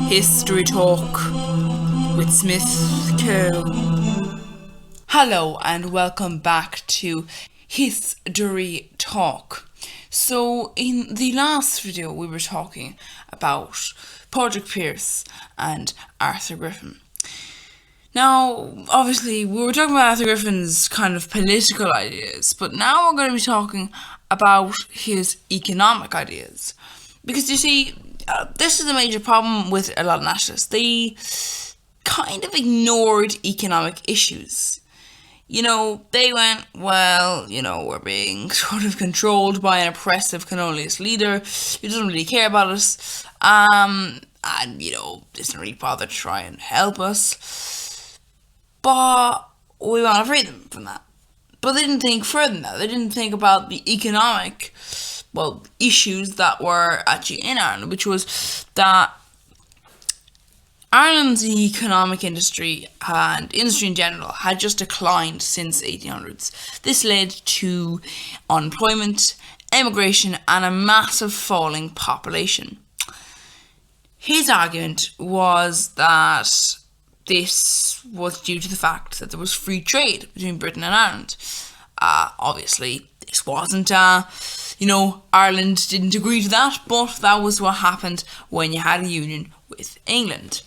History Talk with Smith Co. Hello and welcome back to History Talk. So in the last video we were talking about Padraig Pearse and Arthur Griffin. Now, obviously, we were talking about Arthur Griffin's kind of political ideas, but now we're going to be talking about his economic ideas. Because you see, this is a major problem with a lot of nationalists. They kind of ignored economic issues. They went, we're being sort of controlled by an oppressive colonialist leader who doesn't really care about us, and, doesn't really bother to try and help us. But we want to free them from that. But they didn't think further than that. They didn't think about the economic, issues that were actually in Ireland, which was that Ireland's economic industry and industry in general had just declined since the 1800s. This led to unemployment, emigration, and a massive falling population. His argument was that this was due to the fact that there was free trade between Britain and Ireland. Obviously, this wasn't, Ireland didn't agree to that, but that was what happened when you had a union with England.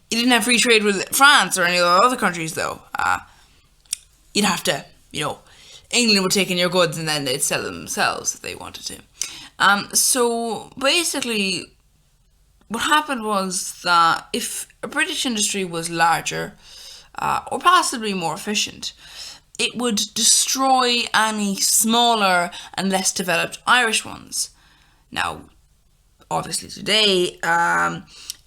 You didn't have free trade with France or any other countries, though. You'd have to, England would take in your goods and then they'd sell them themselves if they wanted to. So basically, what happened was that if a British industry was larger or possibly more efficient, it would destroy any smaller and less developed Irish ones. Now, obviously today,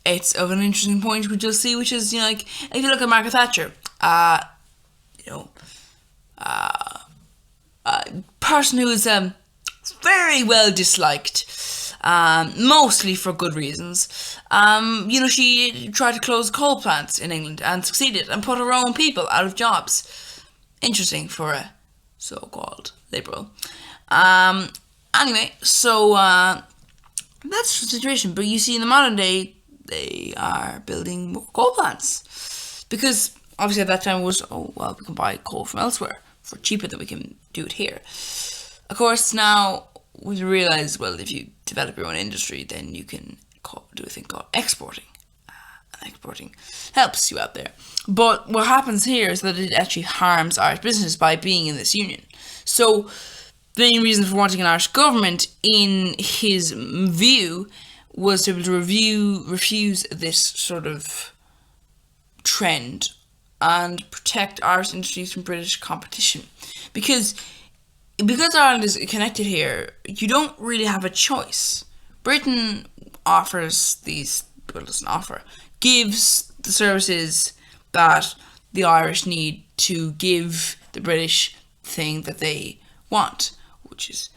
it's of an interesting point which you'll see, which is, if you look at Margaret Thatcher, a person who is very well disliked, mostly for good reasons. She tried to close coal plants in England and succeeded and put her own people out of jobs. Interesting for a so-called liberal. Anyway, so that's the situation. But you see, in the modern day, they are building more coal plants. Because obviously at that time it was, we can buy coal from elsewhere for cheaper than we can do it here. Of course, now we realise, if you develop your own industry, then you can do a thing called exporting. And exporting helps you out there. But what happens here is that it actually harms Irish business by being in this union. So the main reason for wanting an Irish government, in his view, was to be able to refuse this sort of trend and protect Irish industries from British competition. Because Ireland is connected here, you don't really have a choice. Britain gives the services that the Irish need to give the British thing that they want, which is,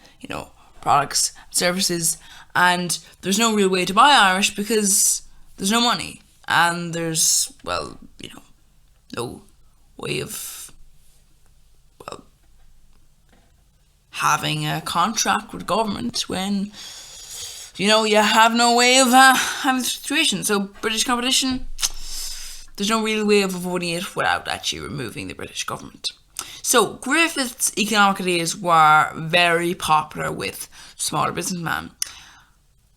products, services, and there's no real way to buy Irish because there's no money, and there's, no way of, having a contract with government when, you have no way of having the situation. So British competition, there's no real way of avoiding it without actually removing the British government. So Griffith's economic ideas were very popular with smaller businessmen.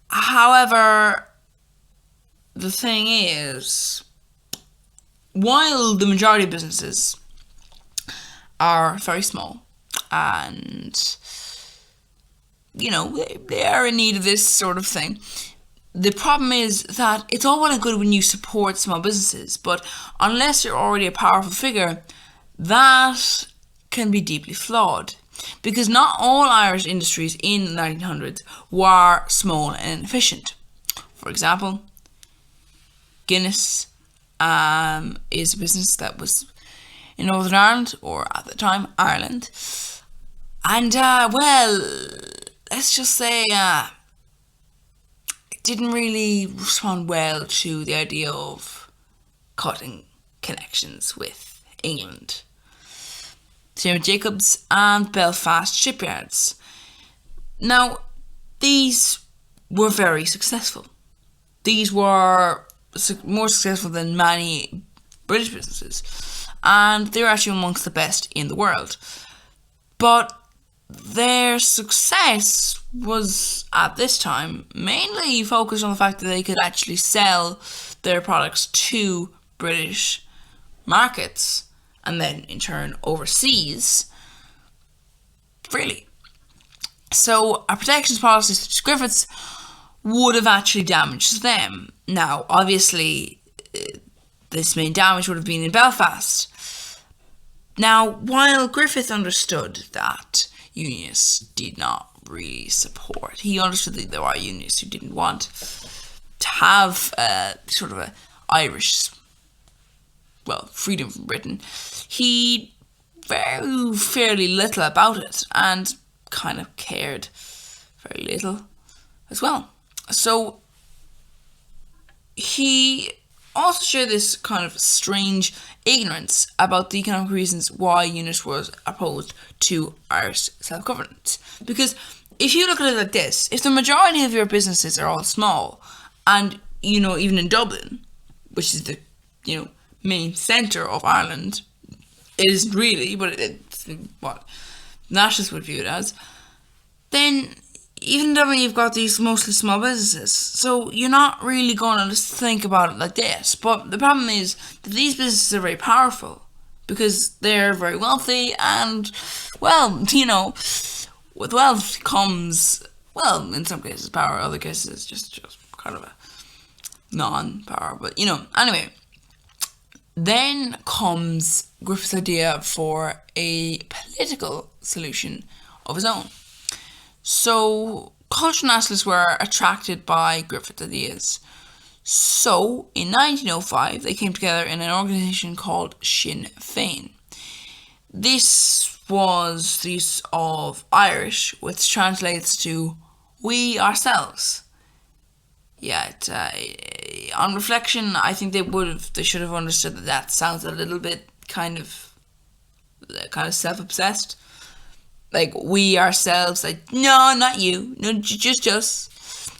However, the thing is, while the majority of businesses are very small and, they are in need of this sort of thing, the problem is that it's all well and good when you support small businesses, but unless you're already a powerful figure, that can be deeply flawed. Because not all Irish industries in the 1900s were small and inefficient. For example, Guinness is a business that was in Northern Ireland, or at the time, Ireland. And, let's just say it didn't really respond well to the idea of cutting connections with England. Same with Jacobs and Belfast shipyards. Now, these were very successful. these were more successful than many British businesses, and they were actually amongst the best in the world. But their success was, at this time, mainly focused on the fact that they could actually sell their products to British markets and then in turn overseas freely. So a protectionist policy such as Griffiths would have actually damaged them. Now, obviously, this main damage would have been in Belfast. Now, while Griffith understood that unionists did not really support, he understood that there were unionists who didn't want to have sort of a Irish, freedom from Britain. He very fairly little about it and kind of cared very little as well. So he also shared this kind of strange ignorance about the economic reasons why unionists were opposed to Irish self-governance. Because if you look at it like this, if the majority of your businesses are all small, and, even in Dublin, which is the, main centre of Ireland, it isn't really, but it's what nationalists would view it as, then even in Dublin you've got these mostly small businesses, so you're not really going to just think about it like this. But the problem is that these businesses are very powerful because they're very wealthy, and with wealth comes, in some cases power, other cases just kind of a non-power, but anyway. Then comes Griffith's idea for a political solution of his own. So, cultural nationalists were attracted by Griffith's ideas. So, in 1905, they came together in an organisation called Sinn Féin. This was the use of Irish, which translates to "we ourselves." Yeah, on reflection, I think they should have understood that sounds a little bit kind of self-obsessed. Like, we ourselves, like, no, not you, no, just us.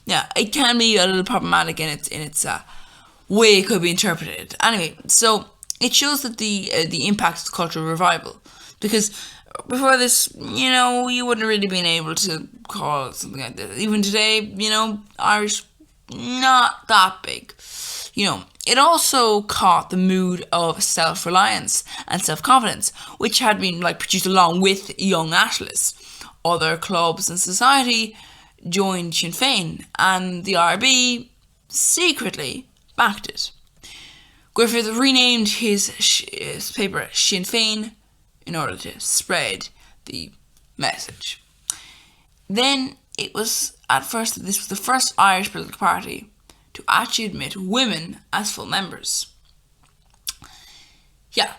Yeah, it can be a little problematic in its way it could be interpreted. Anyway, so it shows that the impact of the cultural revival, because before this, you wouldn't really been able to call it something like this. Even today, Irish, not that big. It also caught the mood of self-reliance and self-confidence, which had been produced along with young nationalists. Other clubs in society joined Sinn Féin, and the IRB secretly backed it. Griffith renamed his paper Sinn Féin in order to spread the message. Then it was this was the first Irish political party to actually admit women as full members. Yeah,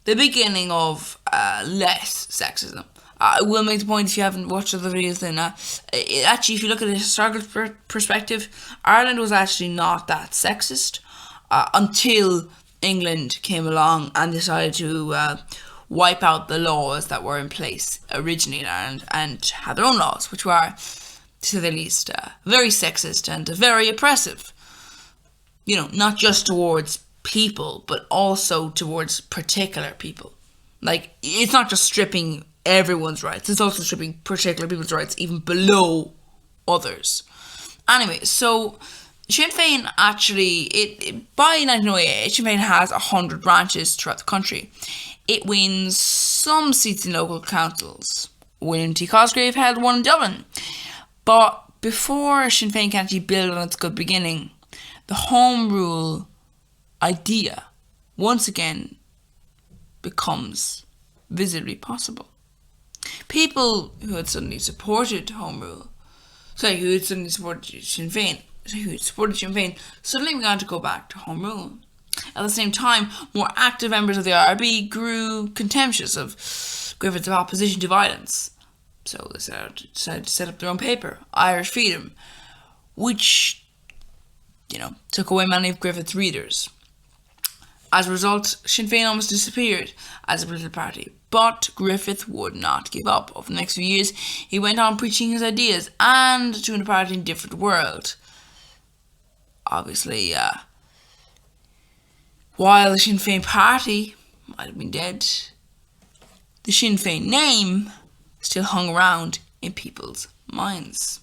the beginning of less sexism. I will make the point, if you haven't watched other videos, then actually, if you look at a historical perspective, Ireland was actually not that sexist until England came along and decided to wipe out the laws that were in place originally in Ireland and had their own laws, which were, to say the least, very sexist and very oppressive. Not just towards people, but also towards particular people. It's not just stripping everyone's rights, it's also stripping particular people's rights even below others. Anyway, so Sinn Féin actually, by 1908, Sinn Féin has 100 branches throughout the country. It wins some seats in local councils. William T. Cosgrave held one in Dublin. But before Sinn Féin can actually build on its good beginning, the Home Rule idea once again becomes visibly possible. People who had suddenly supported Home Rule, who had suddenly supported Sinn Féin, suddenly began to go back to Home Rule. At the same time, more active members of the IRB grew contemptuous of Griffith's opposition to violence. So they decided to set up their own paper, Irish Freedom, which, took away many of Griffith's readers. As a result, Sinn Féin almost disappeared as a political party, but Griffith would not give up. Over the next few years, he went on preaching his ideas and to a party in a different world. obviously, while the Sinn Féin party might have been dead, the Sinn Féin name still hung around in people's minds.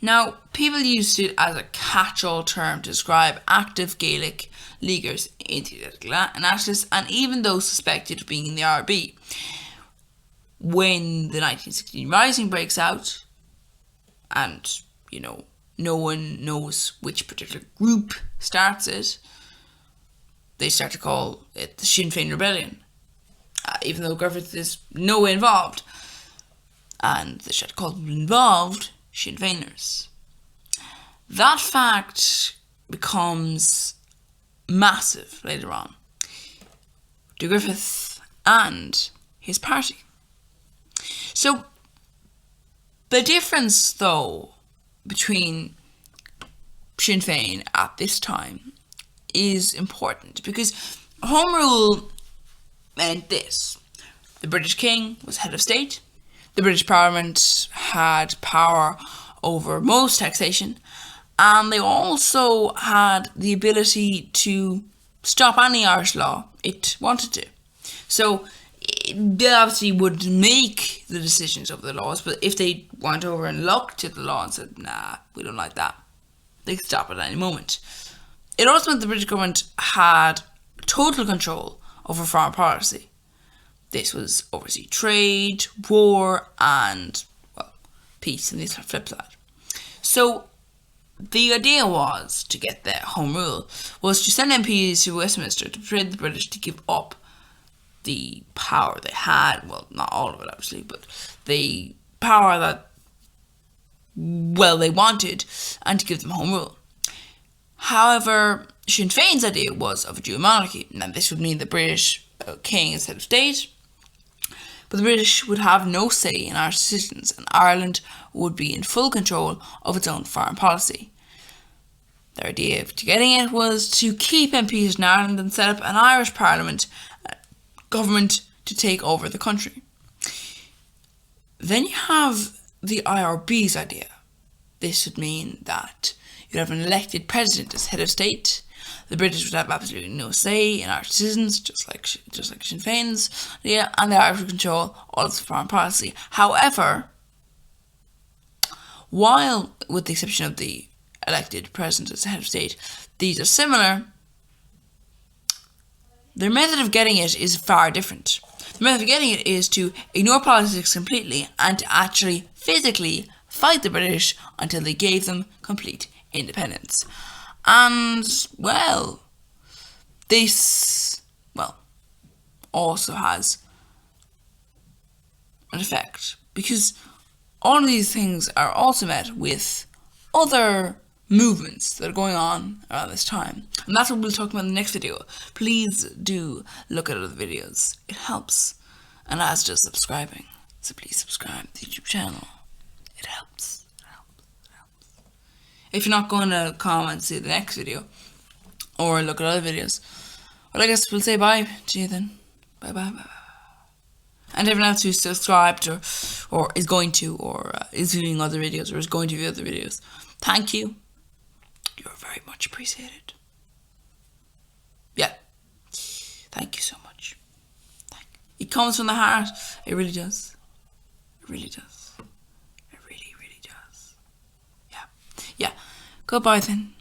Now, people used it as a catch-all term to describe active Gaelic leaguers in the nationalists and even those suspected of being in the RB. When the 1916 Rising breaks out, and, no one knows which particular group starts it, they start to call it the Sinn Féin Rebellion, even though Griffins is no way involved. And they start to call them involved Sinn Féiners. That fact becomes massive later on to Griffith and his party. So the difference, though, between Sinn Féin at this time is important, because Home Rule meant this: the British King was head of state, the British Parliament had power over most taxation, and they also had the ability to stop any Irish law it wanted to. So they obviously would make the decisions of the laws, but if they went over and looked at the law and said, nah, we don't like that, they could stop at any moment. It also meant the British government had total control over foreign policy. This was overseas trade, war, and, peace in the flip side. So the idea was to get the Home Rule was to send MPs to Westminster to persuade the British to give up the power they had. Well, not all of it, obviously, but the power that, they wanted, and to give them Home Rule. However, Sinn Féin's idea was of a dual monarchy. Now, this would mean the British king is head of state, but the British would have no say in Irish decisions, and Ireland would be in full control of its own foreign policy. Their idea to getting it was to keep MPs in Ireland and set up an Irish Parliament government to take over the country. Then you have the IRB's idea. This would mean that you'd have an elected president as head of state. The British would have absolutely no say in Irish decisions, just like Sinn Féin's idea, and the Irish would control all of the foreign policy. However, while, with the exception of the elected president as head of state, these are similar, their method of getting it is far different. The method of getting it is to ignore politics completely and to actually physically fight the British until they gave them complete independence. And, this, also has an effect, because all of these things are also met with other movements that are going on around this time. And that's what we'll talk about in the next video. Please do look at other videos. It helps. And as does subscribing. So please subscribe to the YouTube channel. It helps. If you're not going to come and see the next video or look at other videos, I guess we'll say bye to you then. Bye. And everyone else who's subscribed or is going to, or is viewing other videos, or is going to view other videos, thank you. You're very much appreciated. Yeah. Thank you so much. It comes from the heart. It really does. It really does. It really does. Yeah. Goodbye then.